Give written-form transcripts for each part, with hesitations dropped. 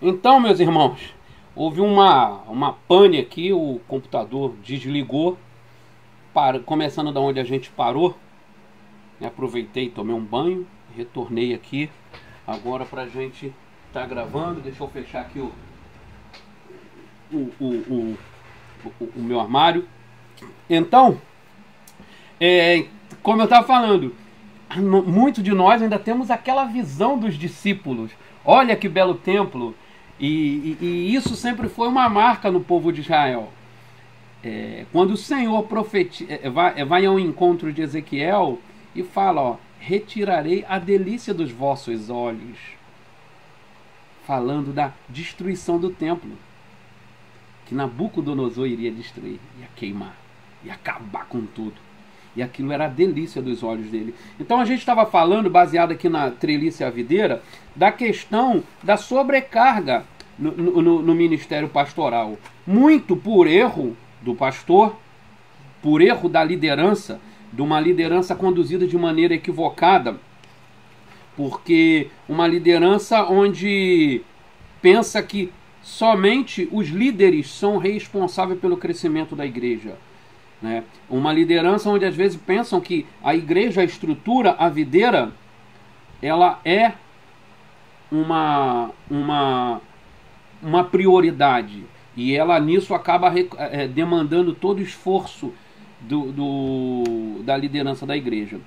Então, meus irmãos, houve uma pane aqui, o computador desligou, começando da onde a gente parou. Aproveitei, tomei um banho, retornei aqui agora pra gente estar gravando. Deixa eu fechar aqui o meu armário. Então, como eu estava falando, muito de nós ainda temos aquela visão dos discípulos. Olha que belo templo. E isso sempre foi uma marca no povo de Israel. Quando o Senhor vai ao encontro de Ezequiel e fala, ó, retirarei a delícia dos vossos olhos, falando da destruição do templo, que Nabucodonosor iria destruir, ia queimar, ia acabar com tudo. E aquilo era a delícia dos olhos dele. Então a gente estava falando, baseado aqui na treliça e a videira, da questão da sobrecarga no ministério pastoral. Muito por erro do pastor, por erro da liderança, de uma liderança conduzida de maneira equivocada, porque uma liderança onde pensa que somente os líderes são responsáveis pelo crescimento da igreja. Uma liderança onde às vezes pensam que a igreja, a estrutura, a videira, ela é uma prioridade, e ela nisso acaba demandando todo o esforço da liderança da igreja.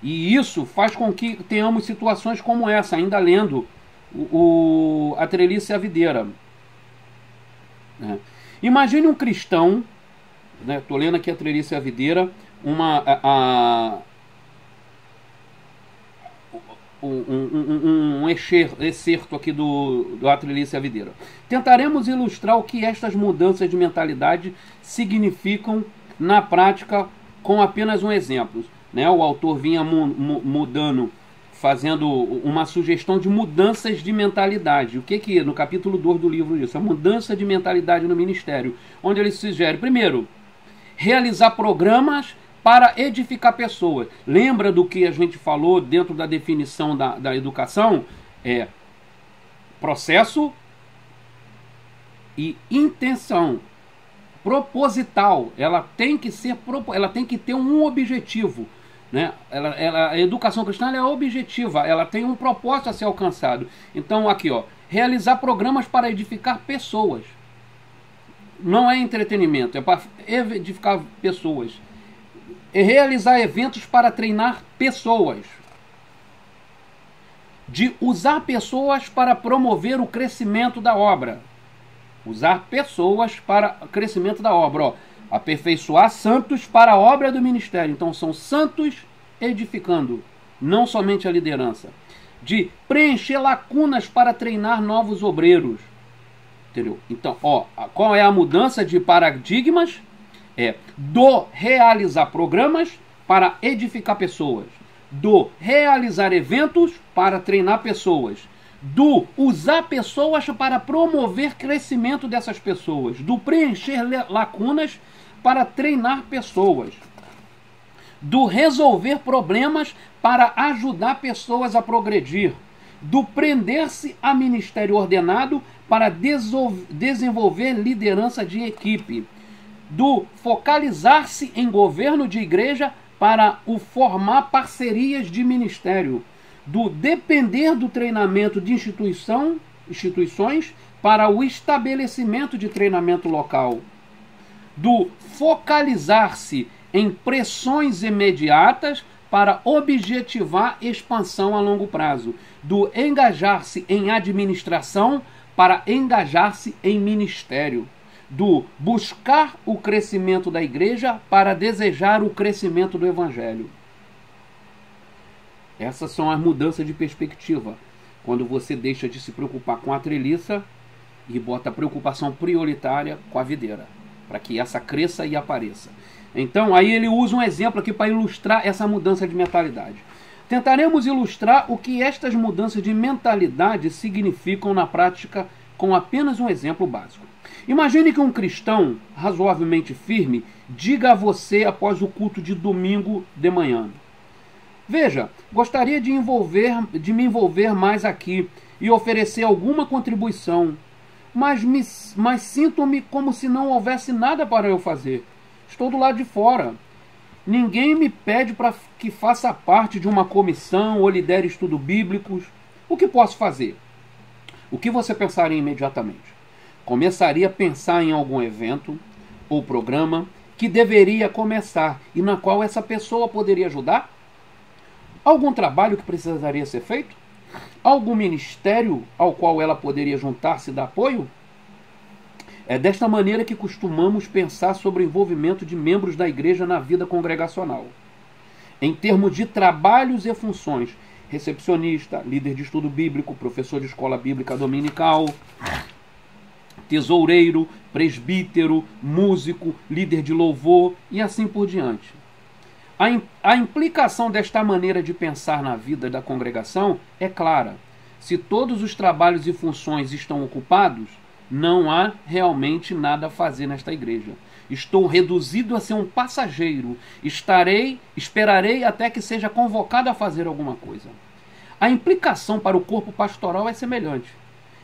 E isso faz com que tenhamos situações como essa, ainda lendo a treliça e a videira. Imagine um cristão, estou lendo aqui a treliça e a videira, um excerto aqui do A Treliça e a Videira. Tentaremos ilustrar o que estas mudanças de mentalidade significam na prática com apenas um exemplo. O autor vinha mudando, fazendo uma sugestão de mudanças de mentalidade. O que no capítulo 2 do livro isso? A mudança de mentalidade no ministério, onde ele sugere, primeiro, realizar programas para edificar pessoas. Lembra do que a gente falou dentro da definição da educação? Processo e intenção. Proposital. Ela tem que ter um objetivo. A educação cristã é objetiva. Ela tem um propósito a ser alcançado. Então aqui, realizar programas para edificar pessoas. Não é entretenimento, é para edificar pessoas. Realizar eventos para treinar pessoas. De usar pessoas para promover o crescimento da obra. Usar pessoas para o crescimento da obra. Aperfeiçoar santos para a obra do ministério. Então são santos edificando, não somente a liderança. De preencher lacunas para treinar novos obreiros. Entendeu? Então, qual é a mudança de paradigmas? Do realizar programas para edificar pessoas, do realizar eventos para treinar pessoas, do usar pessoas para promover crescimento dessas pessoas, do preencher lacunas para treinar pessoas, do resolver problemas para ajudar pessoas a progredir, do prender-se a ministério ordenado para desenvolver liderança de equipe, do focalizar-se em governo de igreja para o formar parcerias de ministério, do depender do treinamento de instituições para o estabelecimento de treinamento local, do focalizar-se em pressões imediatas para objetivar expansão a longo prazo, do engajar-se em administração para engajar-se em ministério, do buscar o crescimento da igreja para desejar o crescimento do evangelho. Essas são as mudanças de perspectiva. Quando você deixa de se preocupar com a treliça e bota a preocupação prioritária com a videira, para que essa cresça e apareça. Então, aí ele usa um exemplo aqui para ilustrar essa mudança de mentalidade. Tentaremos ilustrar o que estas mudanças de mentalidade significam na prática com apenas um exemplo básico. Imagine que um cristão razoavelmente firme diga a você após o culto de domingo de manhã: veja, gostaria de me envolver mais aqui. e oferecer alguma contribuição, mas sinto-me como se não houvesse nada para eu fazer. Estou do lado de fora. Ninguém me pede para que faça parte de uma comissão ou lidere estudos bíblicos. O que posso fazer? O que você pensaria imediatamente? Começaria a pensar em algum evento ou programa que deveria começar e na qual essa pessoa poderia ajudar? Algum trabalho que precisaria ser feito? Algum ministério ao qual ela poderia juntar-se e dar apoio? É desta maneira que costumamos pensar sobre o envolvimento de membros da igreja na vida congregacional. Em termos de trabalhos e funções, recepcionista, líder de estudo bíblico, professor de escola bíblica dominical, tesoureiro, presbítero, músico, líder de louvor e assim por diante. A implicação desta maneira de pensar na vida da congregação é clara. Se todos os trabalhos e funções estão ocupados, não há realmente nada a fazer nesta igreja. Estou reduzido a ser um passageiro. Esperarei até que seja convocado a fazer alguma coisa. A implicação para o corpo pastoral é semelhante.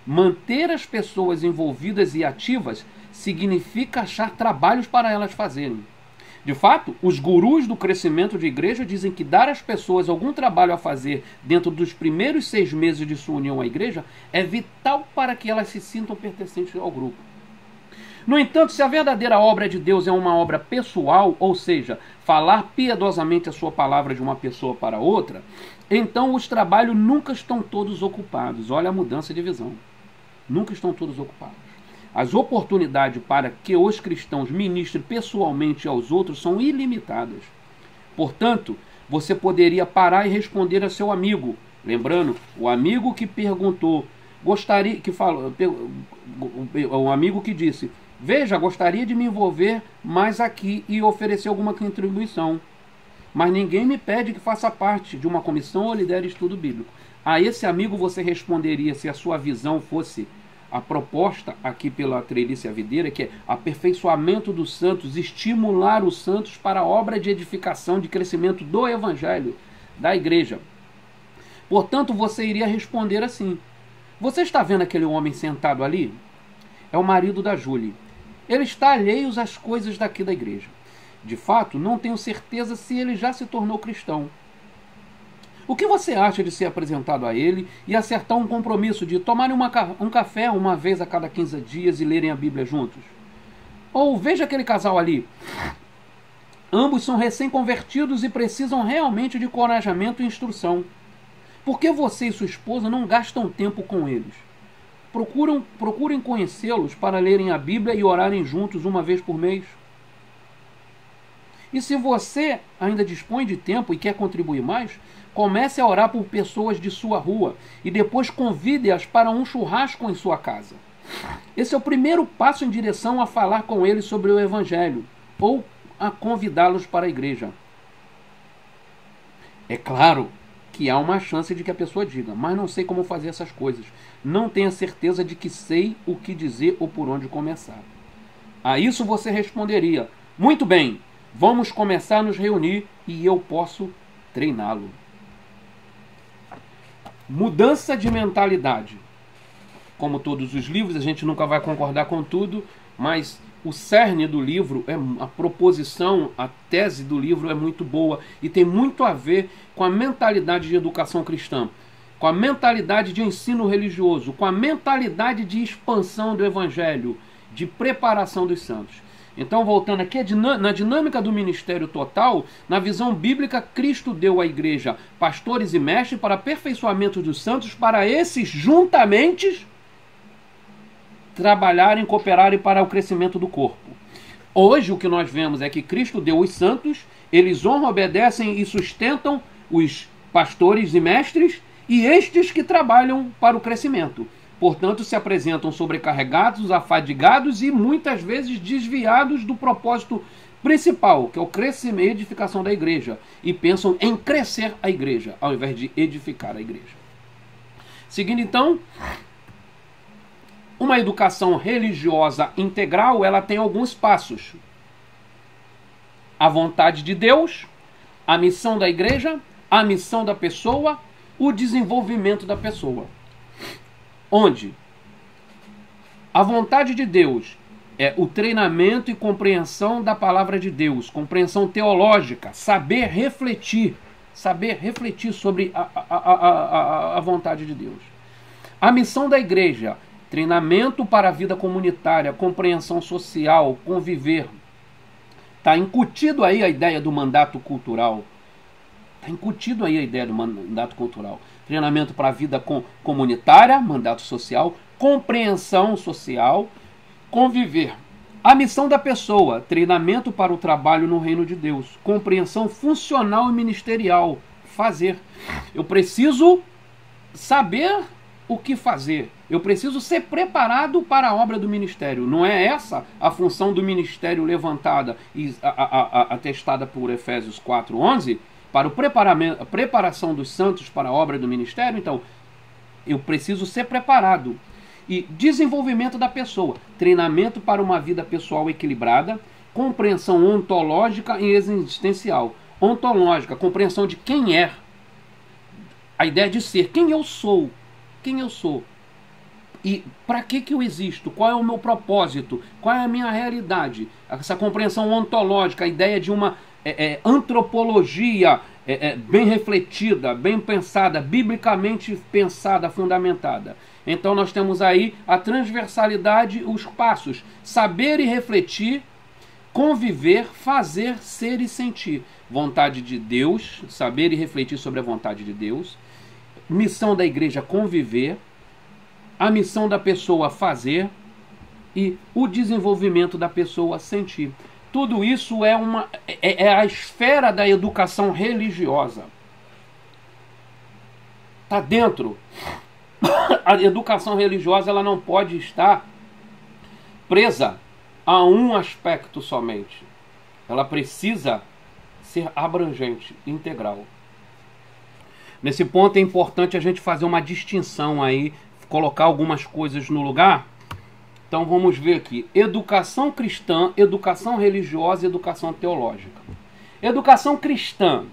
Manter as pessoas envolvidas e ativas significa achar trabalhos para elas fazerem. De fato, os gurus do crescimento de igreja dizem que dar às pessoas algum trabalho a fazer dentro dos primeiros 6 meses de sua união à igreja é vital para que elas se sintam pertencentes ao grupo. No entanto, se a verdadeira obra de Deus é uma obra pessoal, ou seja, falar piedosamente a sua palavra de uma pessoa para outra, então os trabalhos nunca estão todos ocupados. Olha a mudança de visão. Nunca estão todos ocupados. As oportunidades para que os cristãos ministrem pessoalmente aos outros são ilimitadas. Portanto, você poderia parar e responder a seu amigo. Lembrando, o amigo que perguntou, o amigo que disse, veja, gostaria de me envolver mais aqui e oferecer alguma contribuição. Mas ninguém me pede que faça parte de uma comissão ou lidere estudo bíblico. A esse amigo você responderia, se a sua visão fosse a proposta aqui pela Trelice Videira, que é aperfeiçoamento dos santos, estimular os santos para a obra de edificação, de crescimento do evangelho, da igreja. Portanto, você iria responder assim: você está vendo aquele homem sentado ali? É o marido da Júlia. Ele está alheio às coisas daqui da igreja. De fato, não tenho certeza se ele já se tornou cristão. O que você acha de ser apresentado a ele e acertar um compromisso de tomarem um café uma vez a cada 15 dias e lerem a Bíblia juntos? Ou veja aquele casal ali. Ambos são recém-convertidos e precisam realmente de encorajamento e instrução. Por que você e sua esposa não gastam tempo com eles? Procurem conhecê-los para lerem a Bíblia e orarem juntos uma vez por mês. E se você ainda dispõe de tempo e quer contribuir mais, comece a orar por pessoas de sua rua e depois convide-as para um churrasco em sua casa. Esse é o primeiro passo em direção a falar com eles sobre o Evangelho ou a convidá-los para a igreja. É claro que há uma chance de que a pessoa diga, mas não sei como fazer essas coisas. Não tenho certeza de que sei o que dizer ou por onde começar. A isso você responderia, muito bem, vamos começar a nos reunir e eu posso treiná-lo. Mudança de mentalidade. Como todos os livros, a gente nunca vai concordar com tudo, mas o cerne do livro, a proposição, a tese do livro é muito boa e tem muito a ver com a mentalidade de educação cristã, com a mentalidade de ensino religioso, com a mentalidade de expansão do evangelho, de preparação dos santos. Então, voltando aqui, na dinâmica do ministério total, na visão bíblica, Cristo deu à igreja pastores e mestres para aperfeiçoamento dos santos, para esses juntamente trabalharem, cooperarem para o crescimento do corpo. Hoje o que nós vemos é que Cristo deu os santos, eles honram, obedecem e sustentam os pastores e mestres, e estes que trabalham para o crescimento. Portanto, se apresentam sobrecarregados, afadigados e muitas vezes desviados do propósito principal, que é o crescimento e edificação da igreja, e pensam em crescer a igreja, ao invés de edificar a igreja. Seguindo então, uma educação religiosa integral, ela tem alguns passos. A vontade de Deus, a missão da igreja, a missão da pessoa, o desenvolvimento da pessoa. onde a vontade de Deus é o treinamento e compreensão da palavra de Deus, compreensão teológica, saber refletir sobre a vontade de Deus. A missão da igreja, treinamento para a vida comunitária, compreensão social, conviver. Está incutido aí a ideia do mandato cultural. Treinamento para a vida comunitária, mandato social, compreensão social, conviver. A missão da pessoa, treinamento para o trabalho no reino de Deus, compreensão funcional e ministerial, fazer. Eu preciso saber o que fazer. Eu preciso ser preparado para a obra do ministério. Não é essa a função do ministério levantada e atestada por Efésios 4:11? Para a preparação dos santos para a obra do ministério? Então, eu preciso ser preparado. E desenvolvimento da pessoa, treinamento para uma vida pessoal equilibrada, compreensão ontológica e existencial. Ontológica, compreensão de quem é, a ideia de ser, quem eu sou, e para que eu existo, qual é o meu propósito, qual é a minha realidade. Essa compreensão ontológica, a ideia de uma antropologia bem refletida, bem pensada, biblicamente pensada, fundamentada. Então nós temos aí a transversalidade, os passos: saber e refletir, conviver, fazer, ser e sentir. Vontade de Deus, saber e refletir sobre a vontade de Deus. Missão da igreja, conviver. A missão da pessoa, fazer. E o desenvolvimento da pessoa, sentir. Tudo isso é a esfera da educação religiosa. Está dentro. A educação religiosa, ela não pode estar presa a um aspecto somente. Ela precisa ser abrangente, integral. Nesse ponto é importante a gente fazer uma distinção aí, colocar algumas coisas no lugar. Então vamos ver aqui: educação cristã, educação religiosa e educação teológica. Educação cristã,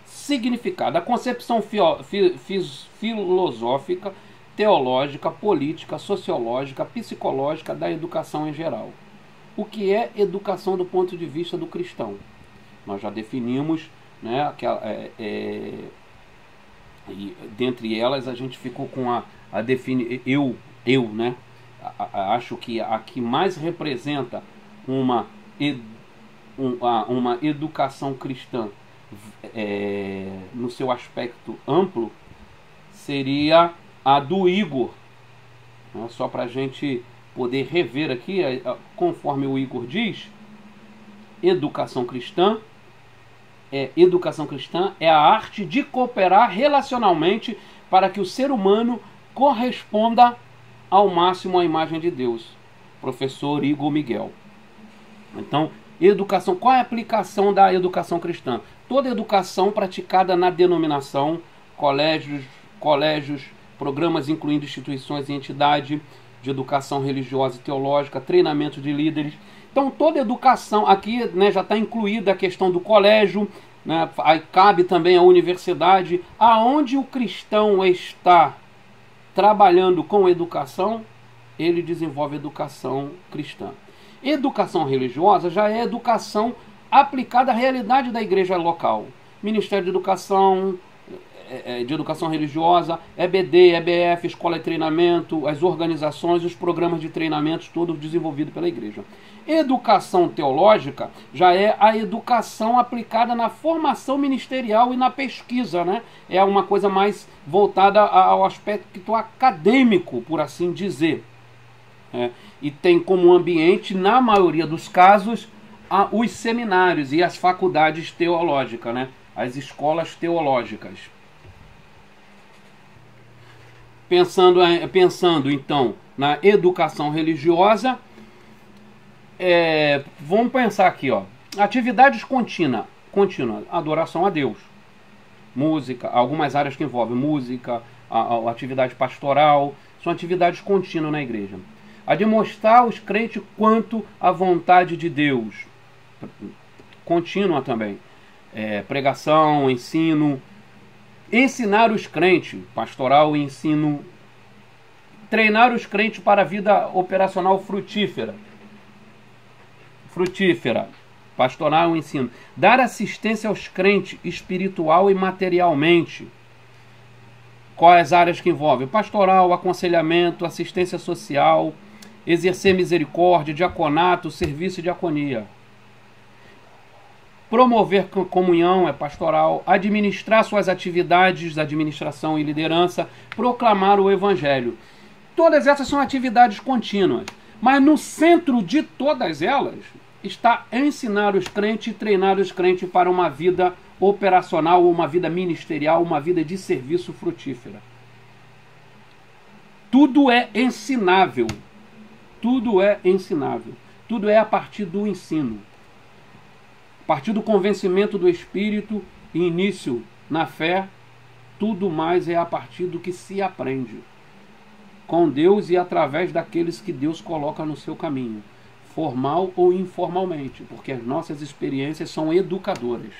significado: a concepção filosófica, teológica, política, sociológica, psicológica da educação em geral. O que é educação do ponto de vista do cristão? Nós já definimos, né, e dentre elas a gente ficou com a definir, né? Acho que a que mais representa uma educação cristã no seu aspecto amplo seria a do Igor, né? Só para a gente poder rever aqui, conforme o Igor diz, educação cristã é a arte de cooperar relacionalmente para que o ser humano corresponda ao máximo à imagem de Deus. Professor Igor Miguel. Então, educação, qual é a aplicação da educação cristã? Toda educação praticada na denominação, colégios, programas incluindo instituições e entidade de educação religiosa e teológica, treinamento de líderes. Então, toda educação, aqui, né, já está incluída a questão do colégio, né, aí cabe também a universidade. Aonde o cristão está trabalhando com educação, ele desenvolve educação cristã. Educação religiosa já é educação aplicada à realidade da igreja local. Ministério de Educação Religiosa, EBD, EBF, Escola de Treinamento, as organizações, os programas de treinamento, tudo desenvolvido pela igreja. Educação teológica já é a educação aplicada na formação ministerial e na pesquisa, né? É uma coisa mais voltada ao aspecto acadêmico, por assim dizer. E tem como ambiente, na maioria dos casos, os seminários e as faculdades teológicas, né? As escolas teológicas. Pensando então na educação religiosa, vamos pensar aqui, atividades contínuas, adoração a Deus, música, algumas áreas que envolvem música, a atividade pastoral, são atividades contínuas na igreja. A demonstrar aos crentes quanto à vontade de Deus, contínua também. Pregação, ensino, ensinar os crentes, pastoral e ensino, Treinar os crentes para a vida operacional frutífera. Pastoral e ensino. Dar assistência aos crentes espiritual e materialmente. Quais áreas que envolvem? Pastoral, aconselhamento, assistência social, exercer misericórdia, diaconato, serviço e diaconia. Promover comunhão é pastoral, administrar suas atividades de administração e liderança, proclamar o evangelho. Todas essas são atividades contínuas, mas no centro de todas elas está ensinar os crentes e treinar os crentes para uma vida operacional, uma vida ministerial, uma vida de serviço frutífera. Tudo é ensinável. Tudo é ensinável. Tudo é a partir do ensino. A partir do convencimento do Espírito e início na fé, tudo mais é a partir do que se aprende com Deus e através daqueles que Deus coloca no seu caminho, formal ou informalmente, porque as nossas experiências são educadoras.